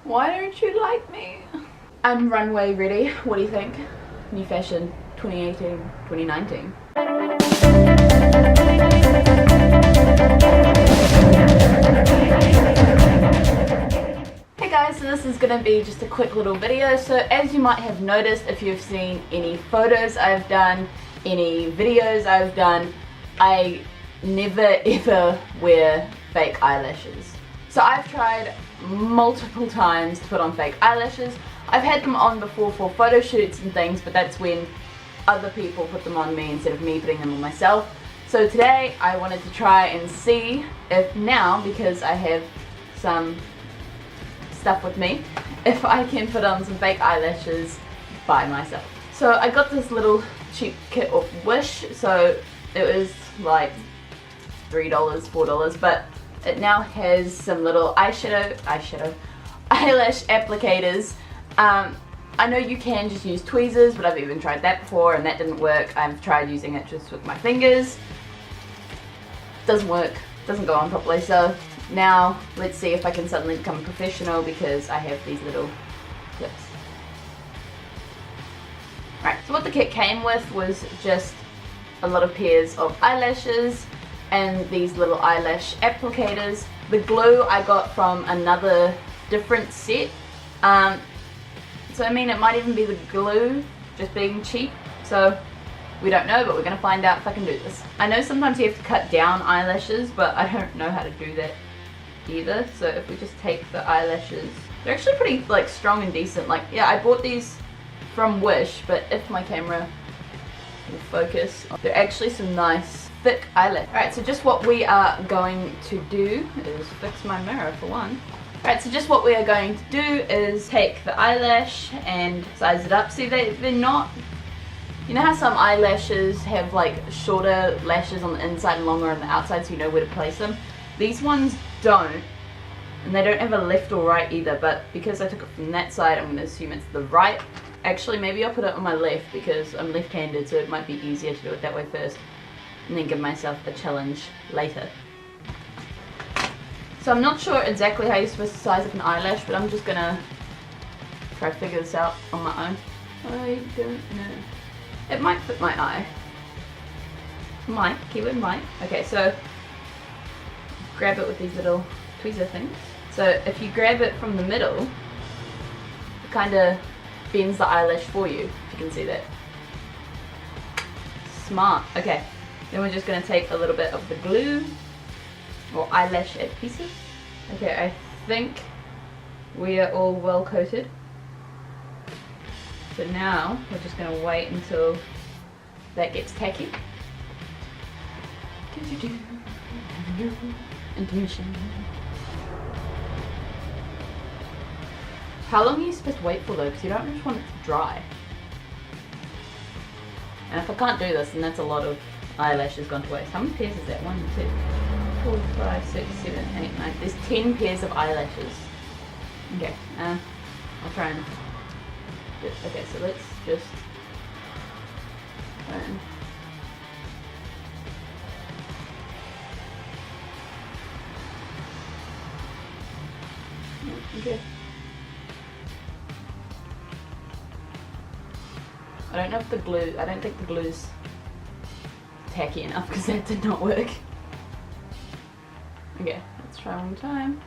Why don't you like me? I'm runway ready. What do you think? New fashion 2018, 2019. Hey guys, so this is going to be just a quick little video. So as you might have noticed, if you've seen any photos I've done, any videos I've done, I never ever wear fake eyelashes. So I've tried multiple times to put on fake eyelashes. I've had them on before for photo shoots and things, but that's when other people put them on me instead of me putting them on myself. So today I wanted to try and see if now, because I have some stuff with me, if I can put on some fake eyelashes by myself. So I got this little cheap kit off Wish, so it was like $3, $4, but it now has some little eyelash applicators. I know you can just use tweezers, but I've even tried that before and that didn't work. I've tried using it just with my fingers. Doesn't work, doesn't go on properly, so now let's see if I can suddenly become a professional because I have these little clips. Right, so what the kit came with was just a lot of pairs of eyelashes and these little eyelash applicators. The glue I got from another different set. So I mean, it might even be the glue just being cheap, so we don't know, but we're going to find out if I can do this. I know sometimes you have to cut down eyelashes, but I don't know how to do that either. So if we just take the eyelashes, they're actually pretty like strong and decent. Like, yeah, I bought these from Wish, but if my camera will focus, they're actually some nice thick eyelash. Alright, so just what we are going to do is fix my mirror for one. Alright, so just what we are going to do is take the eyelash and size it up. See, they're not, you know how some eyelashes have like shorter lashes on the inside and longer on the outside so you know where to place them? These ones don't, and they don't have a left or right either, but because I took it from that side, I'm going to assume it's the right. Actually, maybe I'll put it on my left because I'm left-handed, so it might be easier to do it that way first and then give myself a challenge later. So I'm not sure exactly how you're supposed to size up an eyelash, but I'm just gonna try to figure this out on my own. I don't know. It might fit my eye. Might, keyword might. Okay, so grab it with these little tweezer things. So if you grab it from the middle, it kind of bends the eyelash for you, if you can see that. Smart. Okay, then we're just going to take a little bit of the glue or eyelash adhesive. Okay, I think we are all well coated. So now we're just going to wait until that gets tacky. Intermission. How long are you supposed to wait for though? Because you don't just want it to dry. And if I can't do this, then that's a lot of eyelashes gone to waste. How many pairs is that? 1, 2, 4, 5, 6, 7, 8, 9. There's 10 pairs of eyelashes. Okay, I'll try and... Okay, so let's just... Okay. I don't know if the glue, I don't think the glue's tacky enough because that did not work. Okay, let's try one more time.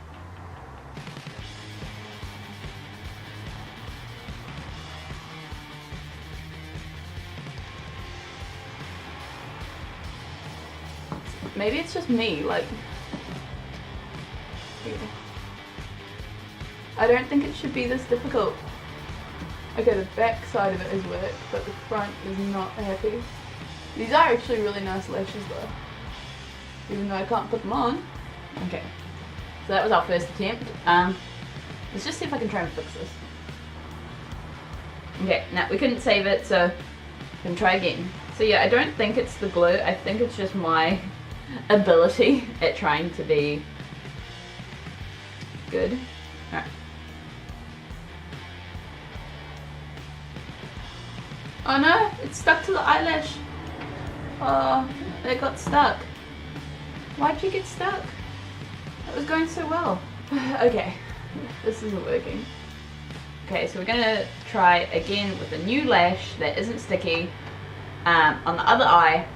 Maybe it's just me, like... I don't think it should be this difficult. Okay, the back side of it has worked, but the front is not happy. These are actually really nice lashes though, even though I can't put them on. Okay, so that was our first attempt. Let's just see if I can try and fix this. Okay, now we couldn't save it, so we can try again. So yeah, I don't think it's the glue, I think it's just my ability at trying to be good. Alright. Oh no, it's stuck to the eyelash. Oh, it got stuck. Why'd you get stuck? That was going so well. Okay, This isn't working. Okay, so we're gonna try again with a new lash that isn't sticky on the other eye,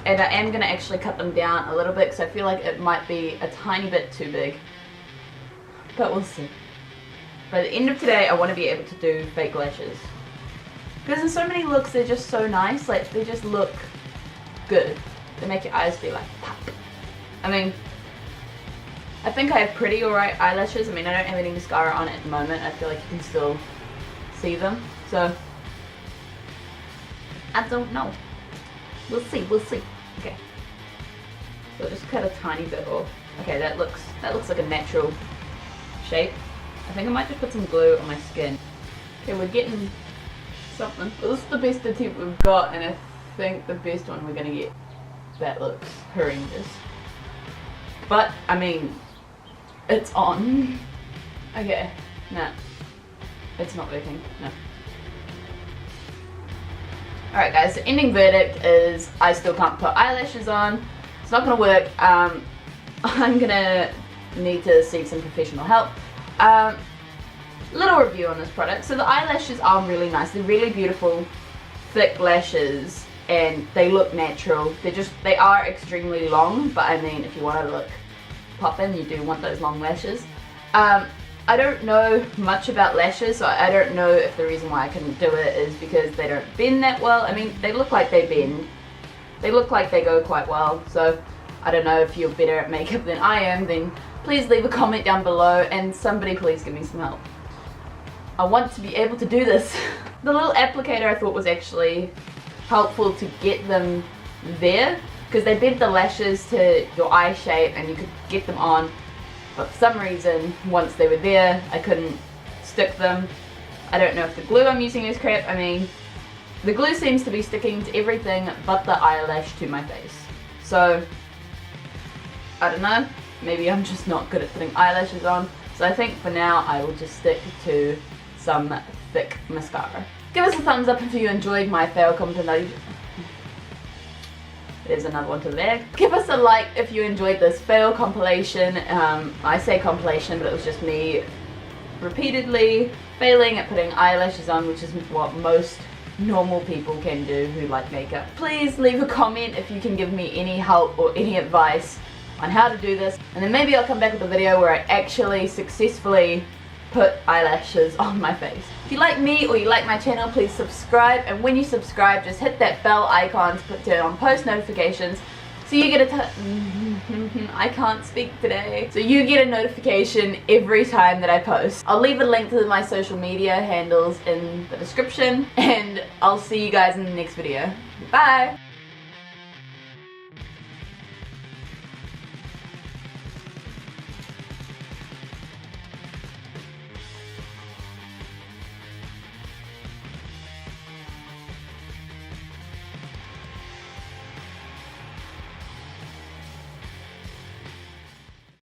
and I am gonna actually cut them down a little bit because I feel like it might be a tiny bit too big, but we'll see. By the end of today, I want to be able to do fake lashes because in so many looks they're just so nice. Like, they just look good. They make your eyes be like pop. I mean, I think I have pretty alright eyelashes. I mean, I don't have any mascara on at the moment. I feel like you can still see them. So, I don't know. We'll see, we'll see. Okay. So just cut a tiny bit off. Okay, that looks like a natural shape. I think I might just put some glue on my skin. Okay, we're getting something. Well, this is the best attempt we've got, and I think the best one we're gonna get. That looks horrendous. But, I mean, it's on. Okay, nah. It's not working, no. Alright guys, the ending verdict is I still can't put eyelashes on. It's not gonna work. I'm gonna need to seek some professional help. Little review on this product. So the eyelashes are really nice. They're really beautiful, thick lashes, and they look natural. They are extremely long, but I mean, if you want to look poppin', you do want those long lashes. I don't know much about lashes, so I don't know if the reason why I couldn't do it is because they don't bend that well. I mean, they look like they bend. They look like they go quite well, so I don't know if you're better at makeup than I am, then please leave a comment down below and somebody please give me some help. I want to be able to do this. The little applicator I thought was actually helpful to get them there, because they bent the lashes to your eye shape and you could get them on. But for some reason, once they were there, I couldn't stick them. I don't know if the glue I'm using is crap. I mean, the glue seems to be sticking to everything but the eyelash to my face. So, I don't know. Maybe I'm just not good at putting eyelashes on. So I think for now, I will just stick to some thick mascara. Give us a thumbs up if you enjoyed my fail compilation. There's another one to there. Give us a like if you enjoyed this fail compilation. I say compilation, but it was just me repeatedly failing at putting eyelashes on, which is what most normal people can do who like makeup. Please leave a comment if you can give me any help or any advice on how to do this, and then maybe I'll come back with a video where I actually successfully put eyelashes on my face. If you like me or you like my channel, please subscribe, and when you subscribe, just hit that bell icon to turn on post notifications so you get I can't speak today. So you get a notification every time that I post. I'll leave a link to my social media handles in the description, and I'll see you guys in the next video. Bye!